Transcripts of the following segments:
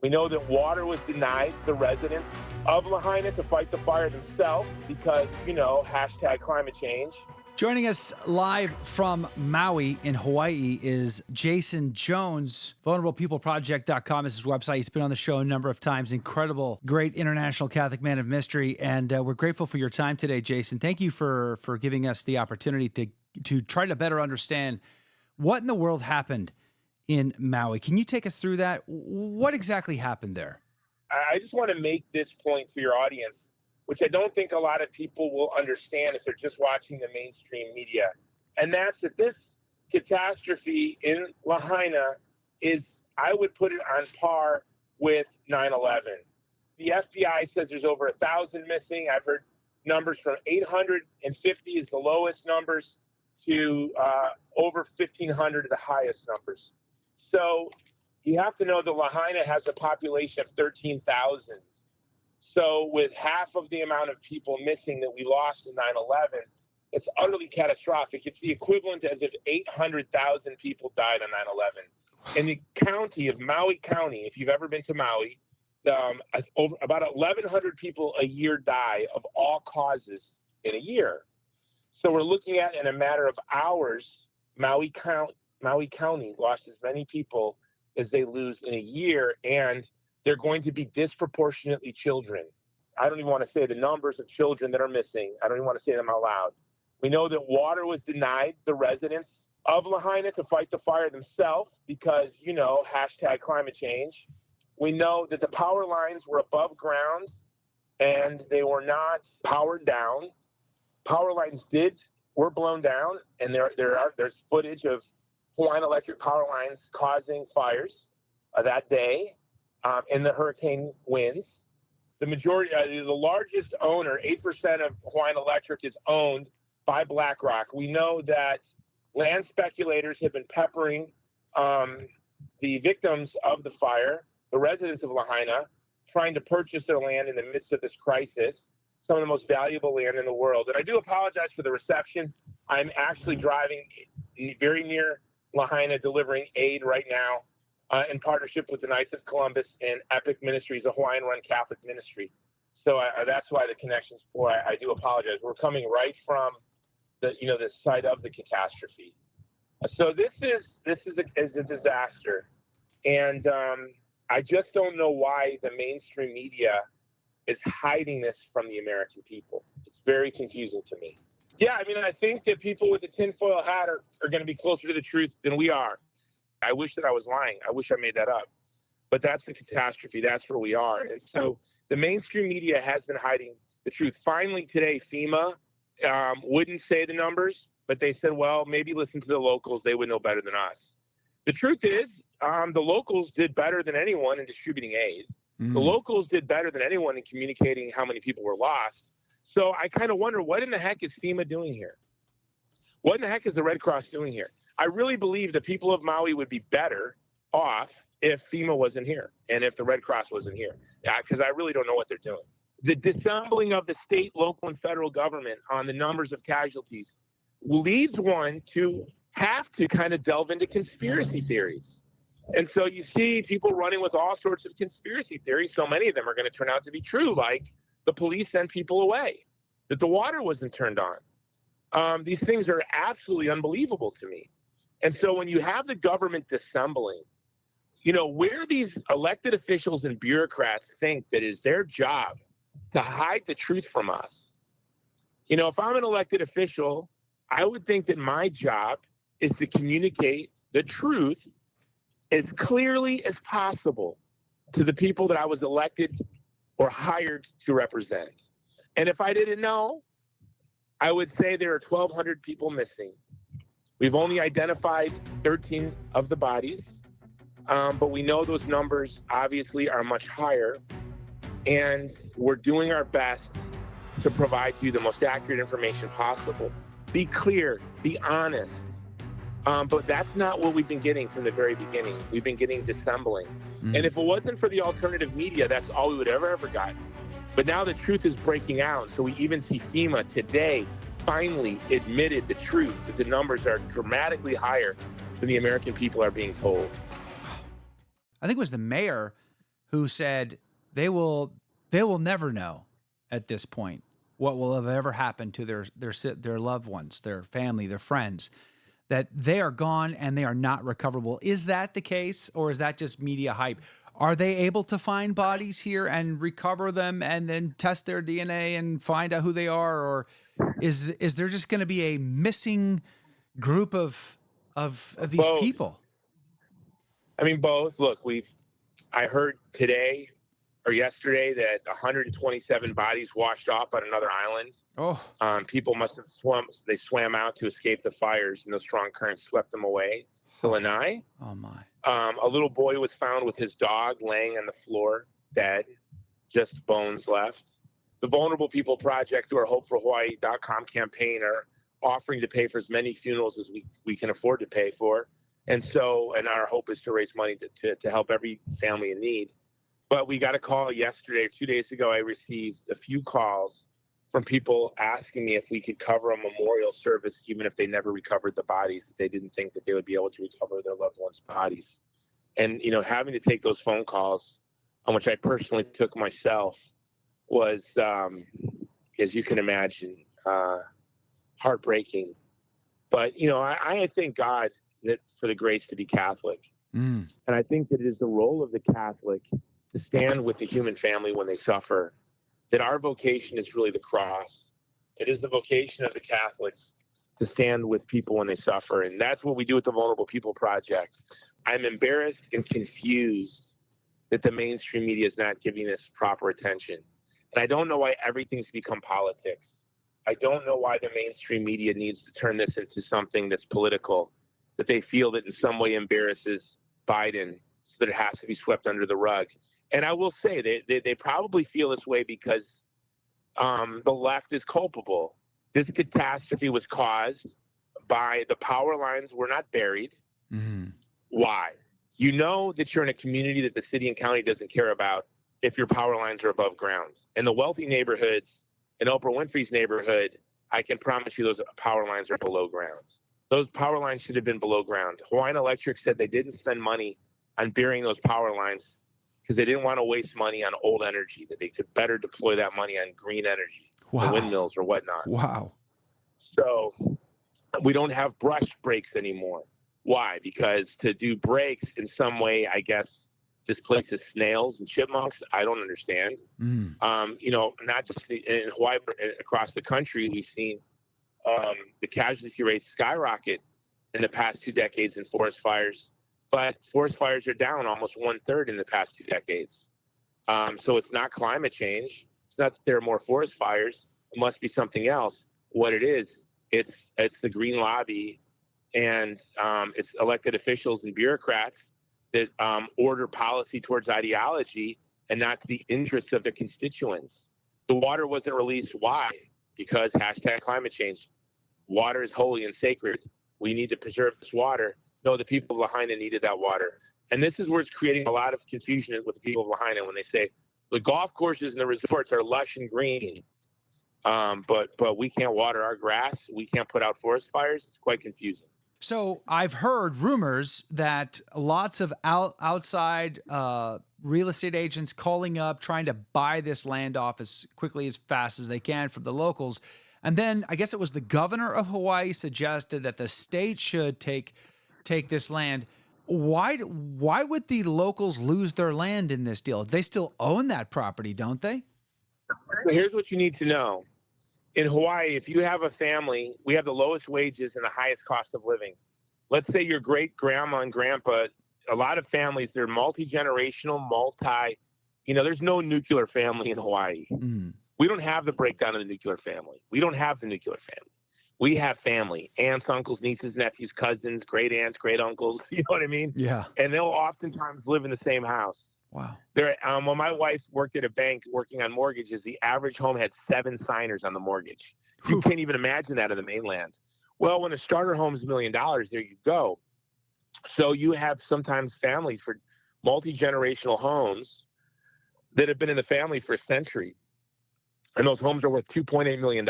We know that water was denied the residents of Lahaina to fight the fire themselves because, hashtag climate change. Joining us live from Maui in Hawaii is Jason Jones. VulnerablePeopleProject.com is his website. He's been on the show a number of times. Incredible, great international Catholic man of mystery. And we're grateful for your time today, Jason. Thank you for giving us the opportunity to try to better understand what in the world happened in Maui. Can you take us through that? What exactly happened there? I just want to make this point for your audience, which I don't think a lot of people will understand if they're just watching the mainstream media. And that's that this catastrophe in Lahaina is, I would put it on par with 9/11. The FBI says there's over 1,000 missing. I've heard numbers from 850 is the lowest numbers to over 1,500 are the highest numbers. So you have to know that Lahaina has a population of 13,000. So with half of the amount of people missing that we lost in 9/11, it's utterly catastrophic. It's the equivalent as if 800,000 people died on 9/11. In the county of Maui County, if you've ever been to Maui, about 1,100 people a year die of all causes in a year. So we're looking at, in a matter of hours, Maui County lost as many people as they lose in a year, and they're going to be disproportionately children. I don't even want to say the numbers of children that are missing. I don't even want to say them out loud. We know that water was denied the residents of Lahaina to fight the fire themselves because, hashtag climate change. We know that the power lines were above ground and they were not powered down. Power lines were blown down, and there's footage of Hawaiian Electric power lines causing fires that day in the hurricane winds. The largest owner, 8% of Hawaiian Electric, is owned by BlackRock. We know that land speculators have been peppering the victims of the fire, the residents of Lahaina, trying to purchase their land in the midst of this crisis, some of the most valuable land in the world. And I do apologize for the reception. I'm actually driving very near Lahaina, delivering aid right now in partnership with the Knights of Columbus and Epic Ministries, a Hawaiian-run Catholic ministry. So that's why the connection's poor. I do apologize. We're coming right from the site of the catastrophe. So this is a disaster, and I just don't know why the mainstream media is hiding this from the American people. It's very confusing to me. Yeah, I think that people with the tinfoil hat are going to be closer to the truth than we are. I wish that I was lying. I wish I made that up. But that's the catastrophe. That's where we are. And so the mainstream media has been hiding the truth. Finally, today, FEMA wouldn't say the numbers, but they said, well, maybe listen to the locals. They would know better than us. The truth is, the locals did better than anyone in distributing aid. The locals did better than anyone in communicating how many people were lost. So I kind of wonder, what in the heck is FEMA doing here? What in the heck is the Red Cross doing here? I really believe the people of Maui would be better off if FEMA wasn't here and if the Red Cross wasn't here, because I really don't know what they're doing. The dissembling of the state, local, and federal government on the numbers of casualties leads one to have to kind of delve into conspiracy theories. And so you see people running with all sorts of conspiracy theories. So many of them are going to turn out to be true, like the police sent people away, that the water wasn't turned on. These things are absolutely unbelievable to me. And so when you have the government dissembling, where these elected officials and bureaucrats think that it is their job to hide the truth from us. If I'm an elected official, I would think that my job is to communicate the truth as clearly as possible to the people that I was elected or hired to represent. And if I didn't know, I would say there are 1,200 people missing. We've only identified 13 of the bodies, but we know those numbers obviously are much higher, and we're doing our best to provide you the most accurate information possible. Be clear, be honest. But that's not what we've been getting from the very beginning. We've been getting dissembling. And if it wasn't for the alternative media, that's all we would ever gotten. But now the truth is breaking out. So we even see FEMA today finally admitted the truth, that the numbers are dramatically higher than the American people are being told. I think it was the mayor who said they will never know at this point what will have ever happened to their loved ones, their family, their friends, that they are gone and they are not recoverable. Is that the case, or is that just media hype? Are they able to find bodies here and recover them and then test their DNA and find out who they are, or is there just going to be a missing group of these Both. people? I mean, both. Look, I heard today or yesterday that 127 bodies washed off on another island. Oh, People must have swam out to escape the fires, and the strong current swept them away to Lanai. oh my. A little boy was found with his dog laying on the floor, dead, just bones left. The Vulnerable People Project, through our hopeforhawaii.com campaign, are offering to pay for as many funerals as we can afford to pay for. And our hope is to raise money to help every family in need. But we got a call yesterday, or 2 days ago, I received a few calls from people asking me if we could cover a memorial service, even if they never recovered the bodies. They didn't think that they would be able to recover their loved ones' bodies. And, having to take those phone calls, on which I personally took myself, was, as you can imagine, heartbreaking. But, I thank God that for the grace to be Catholic. Mm. And I think that it is the role of the Catholic to stand with the human family when they suffer, that our vocation is really the cross. It is the vocation of the Catholics to stand with people when they suffer. And that's what we do with the Vulnerable People Project. I'm embarrassed and confused that the mainstream media is not giving this proper attention. And I don't know why everything's become politics. I don't know why the mainstream media needs to turn this into something that's political, that they feel that in some way embarrasses Biden, so that it has to be swept under the rug. And I will say they probably feel this way because the left is culpable. This catastrophe was caused by the power lines were not buried. Mm-hmm. Why? You know that you're in a community that the city and county doesn't care about if your power lines are above ground. In the wealthy neighborhoods, in Oprah Winfrey's neighborhood, I can promise you those power lines are below ground. Those power lines should have been below ground. Hawaiian Electric said they didn't spend money on burying those power lines because they didn't want to waste money on old energy, that they could better deploy that money on green energy, Wow. windmills or whatnot. Wow. So we don't have brush breaks anymore. Why? Because to do breaks in some way, I guess, displaces snails and chipmunks. I don't understand. Mm. Not just in Hawaii, but across the country, we've seen the casualty rates skyrocket in the past 2 decades in forest fires. But forest fires are down almost 1/3 in the past 2 decades. So it's not climate change. It's not that there are more forest fires. It must be something else. What it is, it's the green lobby and it's elected officials and bureaucrats that order policy towards ideology and not the interests of the constituents. The water wasn't released. Why? Because #climate change. Water is holy and sacred. We need to preserve this water. No, the people of Lahaina needed that water. And this is where it's creating a lot of confusion with the people of Lahaina when they say the golf courses and the resorts are lush and green, but we can't water our grass. We can't put out forest fires. It's quite confusing. So I've heard rumors that lots of outside real estate agents calling up, trying to buy this land off as quickly, as fast as they can from the locals. And then I guess it was the governor of Hawaii suggested that the state should take this land. Why would the locals lose their land in this deal? They still own that property, don't they? So here's what you need to know. In Hawaii, if you have a family, we have the lowest wages and the highest cost of living. Let's say your great grandma and grandpa, a lot of families, they're multi-generational, there's no nuclear family in Hawaii. Mm. We don't have the breakdown of the nuclear family. We don't have the nuclear family. We have family, aunts, uncles, nieces, nephews, cousins, great aunts, great uncles. You know what I mean? Yeah. And they'll oftentimes live in the same house. Wow. When my wife worked at a bank working on mortgages, the average home had 7 signers on the mortgage. You can't even imagine that in the mainland. Well, when a starter home is $1 million, there you go. So you have sometimes families for multi-generational homes that have been in the family for a century. And those homes are worth $2.8 million.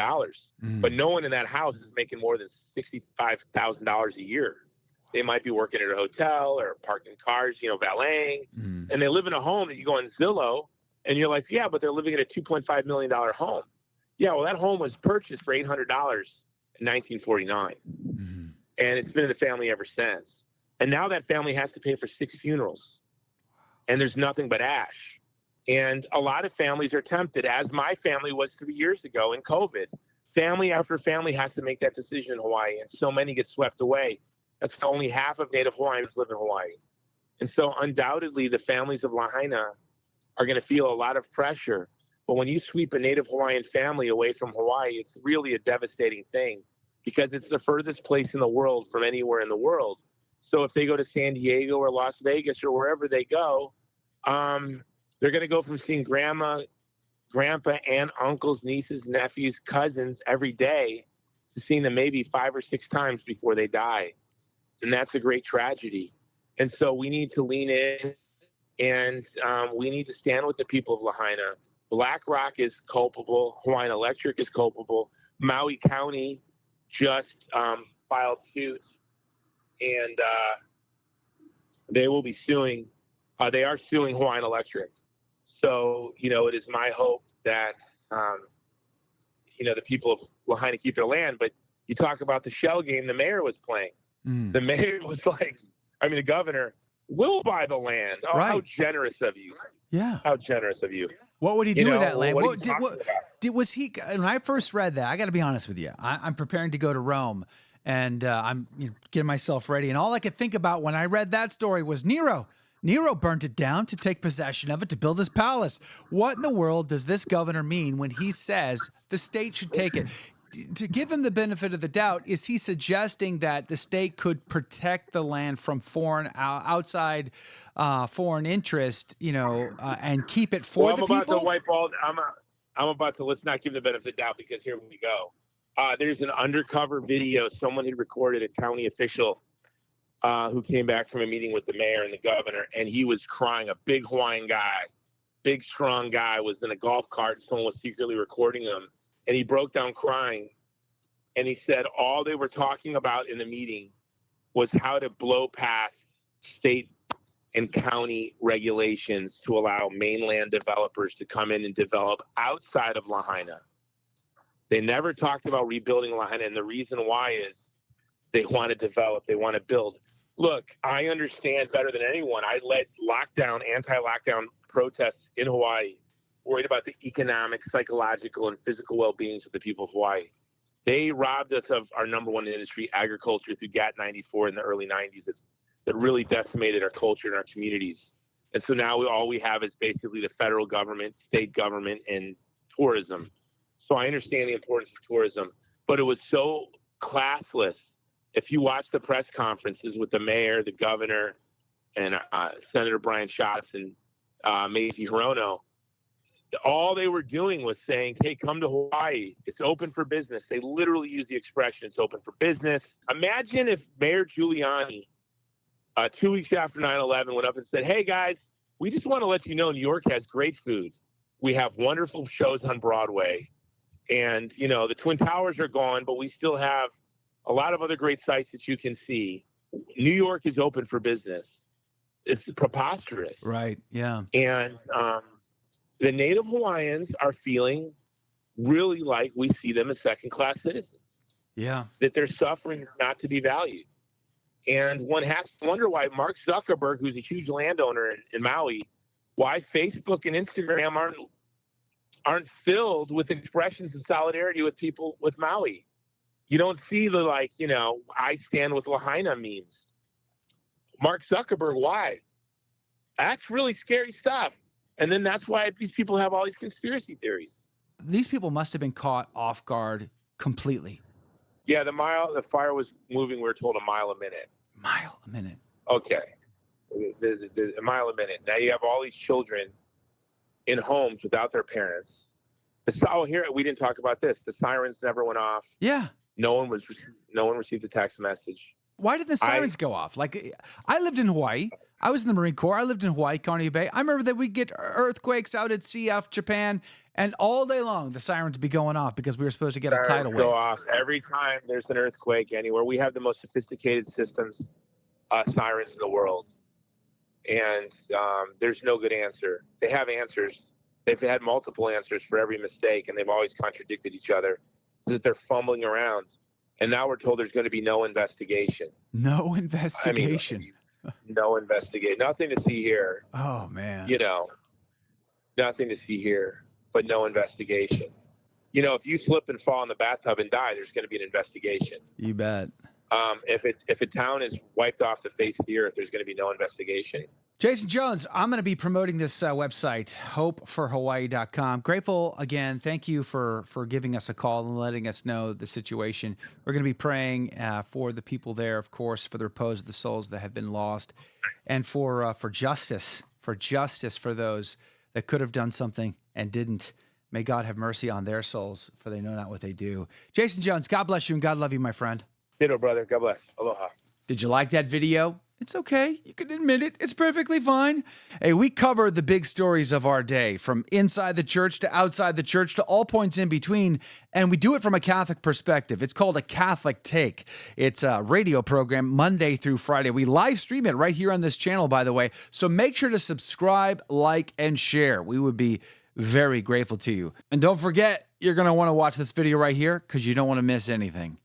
But no one in that house is making more than $65,000 a year. They might be working at a hotel or parking cars, valeting, and they live in a home that you go on Zillow and you're like, yeah, but they're living in a $2.5 million home. Yeah, well, that home was purchased for $800 in 1949, and it's been in the family ever since. And now that family has to pay for 6 funerals, and there's nothing but ash. And a lot of families are tempted, as my family was 3 years ago in COVID. Family after family has to make that decision in Hawaii, and so many get swept away. That's why only half of Native Hawaiians live in Hawaii. And so undoubtedly, the families of Lahaina are going to feel a lot of pressure. But when you sweep a Native Hawaiian family away from Hawaii, it's really a devastating thing because it's the furthest place in the world from anywhere in the world. So if they go to San Diego or Las Vegas or wherever they go, they're going to go from seeing grandma, grandpa, aunt, uncles, nieces, nephews, cousins every day to seeing them maybe 5 or 6 times before they die. And that's a great tragedy. And so we need to lean in, and we need to stand with the people of Lahaina. BlackRock is culpable. Hawaiian Electric is culpable. Maui County just filed suit, and they will be suing. They are suing Hawaiian Electric. So, it is my hope that, the people of Lahaina keep their land. But you talk about the shell game the mayor was playing. The mayor was like, the governor, will buy the land. Oh, Right. How generous of you. Yeah. How generous of you. What would he do with that land? What Was he, when I first read that, I got to be honest with you, I'm preparing to go to Rome, and I'm getting myself ready. And all I could think about when I read that story was Nero. Nero burnt it down to take possession of it to build his palace. What in the world does this governor mean when he says the state should take it? To give him the benefit of the doubt, is he suggesting that the state could protect the land from outside foreign interest, and keep it for the people? I'm about to, let's not give the benefit of the doubt, because here we go. There's an undercover video someone had recorded, a county official who came back from a meeting with the mayor and the governor, and he was crying. A big Hawaiian guy, big strong guy, was in a golf cart, and someone was secretly recording him. And he broke down crying, and he said all they were talking about in the meeting was how to blow past state and county regulations to allow mainland developers to come in and develop outside of Lahaina. They never talked about rebuilding Lahaina, and the reason why is they want to develop, they want to build. Look, I understand better than anyone. I led anti-lockdown protests in Hawaii, worried about the economic, psychological, and physical well-beings of the people of Hawaii. They robbed us of our number one industry, agriculture, through GATT 94 in the early 90s. That really decimated our culture and our communities. And so now all we have is basically the federal government, state government, and tourism. So I understand the importance of tourism, but it was so classless. If you watch the press conferences with the mayor, the governor, and Senator Brian Schatz and Mazie Hirono, all they were doing was saying, hey, come to Hawaii. It's open for business. They literally use the expression, it's open for business. Imagine if Mayor Giuliani, 2 weeks after 9/11, went up and said, hey, guys, we just want to let you know New York has great food. We have wonderful shows on Broadway. And, the Twin Towers are gone, but we still have a lot of other great sites that you can see. New York is open for business. It's preposterous. Right, yeah. And the Native Hawaiians are feeling really like we see them as second-class citizens. Yeah. That their suffering is not to be valued. And one has to wonder why Mark Zuckerberg, who's a huge landowner in Maui, why Facebook and Instagram aren't filled with expressions of solidarity with people with Maui. You don't see the, I stand with Lahaina memes. Mark Zuckerberg, why? That's really scary stuff. And then that's why these people have all these conspiracy theories. These people must have been caught off guard completely. Yeah, the fire was moving, we're told, a mile a minute. Mile a minute. Okay. A mile a minute. Now you have all these children in homes without their parents. Here, we didn't talk about this. The sirens never went off. Yeah. No one received a text message. Why did the sirens go off? Like, I lived in Hawaii. I was in the Marine Corps. I lived in Hawaii, Kaneohe Bay. I remember that we'd get earthquakes out at sea off Japan, and all day long the sirens would be going off because we were supposed to get a tidal wave. Go off every time there's an earthquake anywhere. We have the most sophisticated systems sirens in the world. And there's no good answer. They have answers. They've had multiple answers for every mistake, and they've always contradicted each other. So that they're fumbling around. And now we're told there's going to be no investigation. No investigation. I mean, no investigation. Nothing to see here. Oh, man. You know, nothing to see here, but no investigation. You know, if you slip and fall in the bathtub and die, there's going to be an investigation. You bet. If a town is wiped off the face of the earth, there's going to be no investigation. Jason Jones, I'm going to be promoting this website, hopeforhawaii.com. Grateful again. Thank you for giving us a call and letting us know the situation. We're going to be praying for the people there, of course, for the repose of the souls that have been lost, and for justice for those that could have done something and didn't. May God have mercy on their souls, for they know not what they do. Jason Jones, God bless you and God love you, my friend. Ditto, brother. God bless. Aloha. Did you like that video? It's okay. You can admit it. It's perfectly fine. Hey, we cover the big stories of our day, from inside the church to outside the church to all points in between, and we do it from a Catholic perspective. It's called A Catholic Take. It's a radio program Monday through Friday. We live stream it right here on this channel, by the way, so make sure to subscribe, like, and share. We would be very grateful to you. And don't forget, you're going to want to watch this video right here because you don't want to miss anything.